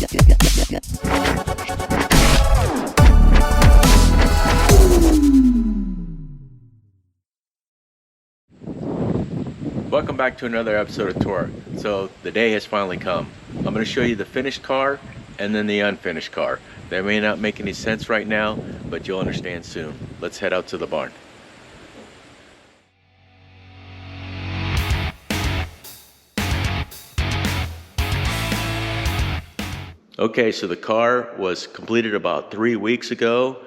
Welcome back to another episode of Tour. So the day has finally come. I'm going to show you the finished car and then the unfinished car. That may not make any sense right now, but you'll understand soon. Let's head out to the barn. Okay, so the car was completed about 3 weeks ago.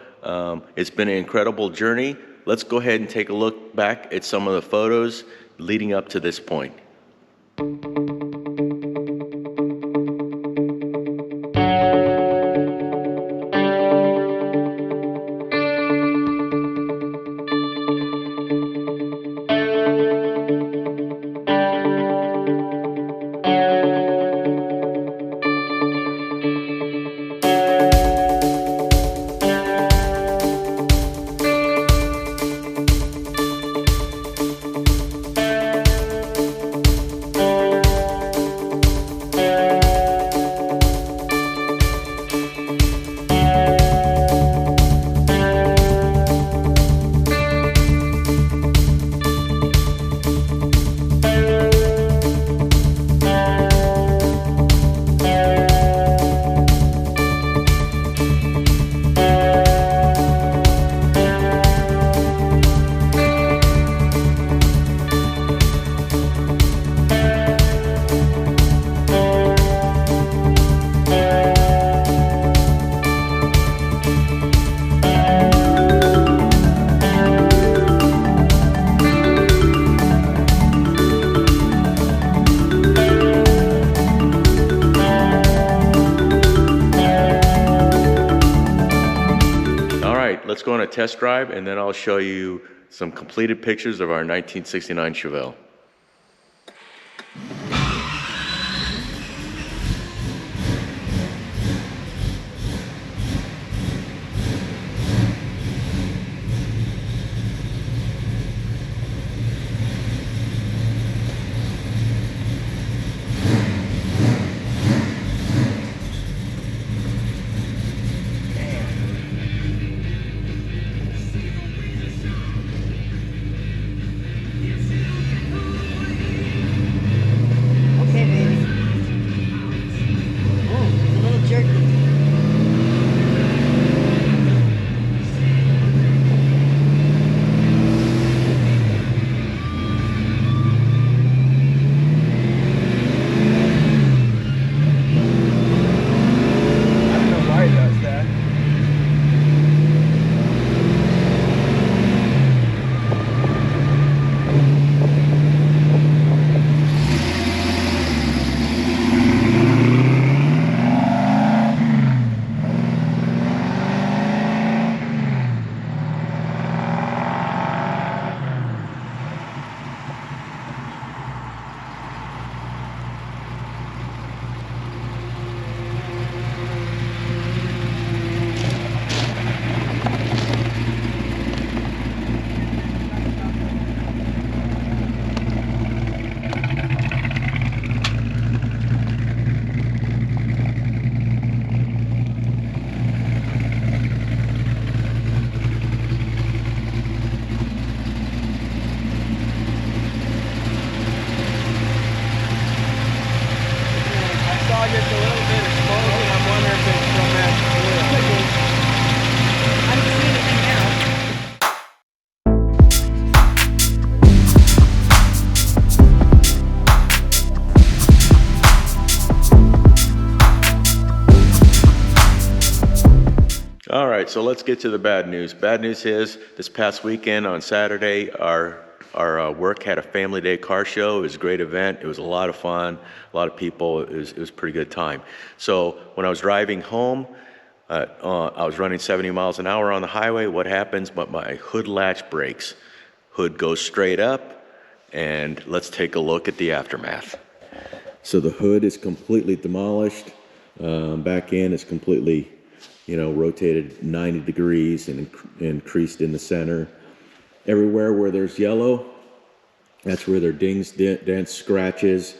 It's been an incredible journey. Let's go ahead and take a look back at some of the photos leading up to this point. Let's go on a test drive and then I'll show you some completed pictures of our 1969 Chevelle. All right, so let's get to the bad news. Bad news is this past weekend on Saturday, our work had a family day car show. It was a great event. It was a lot of fun, a lot of people. It was a pretty good time. So when I was driving home, I was running 70 miles an hour on the highway. What happens? But my hood latch breaks. Hood goes straight up, and let's take a look at the aftermath. So the hood is completely demolished. Back end is completely, rotated 90 degrees and creased in the center. Everywhere where there's yellow, that's where there are dings, dents, scratches.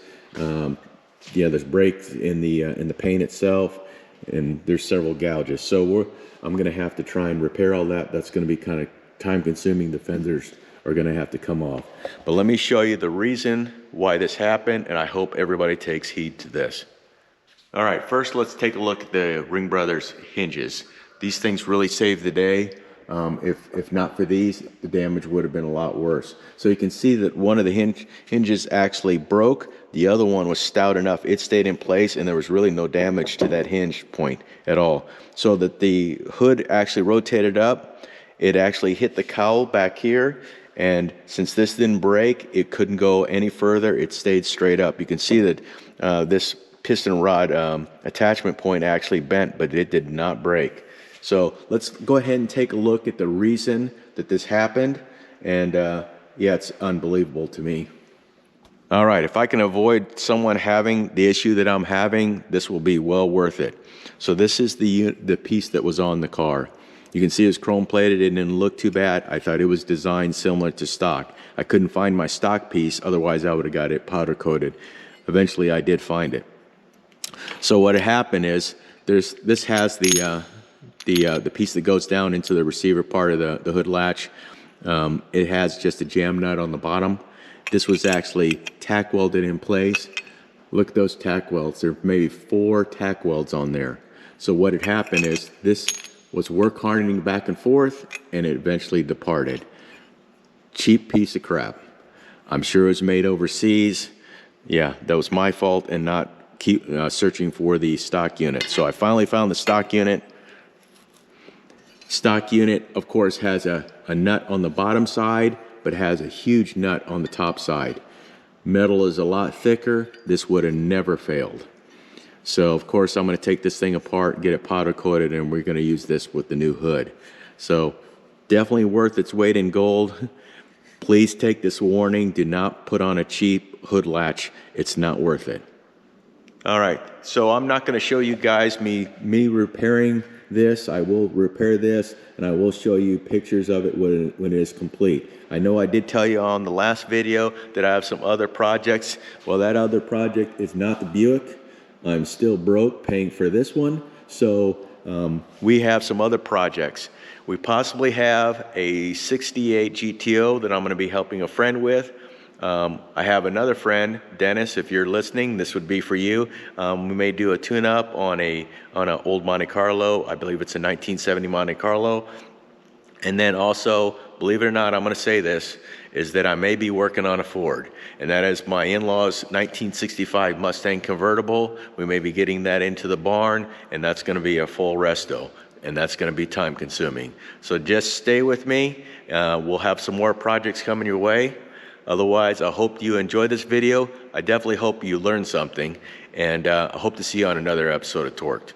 yeah, there's breaks in the paint itself, and there's several gouges. So I'm gonna have to try and repair all that. That's gonna be kind of time consuming. The fenders are gonna have to come off. But let me show you the reason why this happened, and I hope everybody takes heed to this. All right, first let's take a look at the Ring Brothers hinges. These things really saved the day. If not for these, the damage would have been a lot worse. So you can see that one of the hinges actually broke. The other one was stout enough. It stayed in place, and there was really no damage to that hinge point at all. So that the hood actually rotated up. It actually hit the cowl back here. And since this didn't break, it couldn't go any further. It stayed straight up. You can see that this piston rod attachment point actually bent, but it did not break. So let's go ahead and take a look at the reason that this happened. And yeah, it's unbelievable to me. All right, if I can avoid someone having the issue that I'm having, this will be well worth it. So this is the piece that was on the car. You can see it's chrome plated. It didn't look too bad. I thought it was designed similar to stock. I couldn't find my stock piece, otherwise I would have got it powder coated. Eventually I did find it. So what happened is this has the piece that goes down into the receiver part of the hood latch. It has just a jam nut on the bottom. This was actually tack welded in place. Look at those tack welds. There are maybe 4 tack welds on there. So what had happened is this was work hardening back and forth, and it eventually departed. Cheap piece of crap. I'm sure it was made overseas. Yeah, that was my fault and not keep searching for the stock unit. So I finally found the stock unit. Stock unit, of course, has a nut on the bottom side, but has a huge nut on the top side. Metal is a lot thicker. This would have never failed. So, of course, I'm going to take this thing apart, get it powder coated, and we're going to use this with the new hood. So, definitely worth its weight in gold. Please take this warning. Do not put on a cheap hood latch. It's not worth it. All right, so I'm not going to show you guys me repairing this. I will repair this, and I will show you pictures of it when it is complete. I know I did tell you on the last video that I have some other projects. Well, that other project is not the Buick. I'm still broke paying for this one. So we have some other projects. We possibly have a 68 GTO that I'm going to be helping a friend with. I have another friend, Dennis, if you're listening, this would be for you. We may do a tune-up on an old Monte Carlo. I believe it's a 1970 Monte Carlo. And then also, believe it or not, I'm going to say this, is that I may be working on a Ford. And that is my in-laws' 1965 Mustang convertible. We may be getting that into the barn, and that's going to be a full resto. And that's going to be time consuming. So just stay with me. We'll have some more projects coming your way. Otherwise, I hope you enjoyed this video. I definitely hope you learned something. And I hope to see you on another episode of Torqued.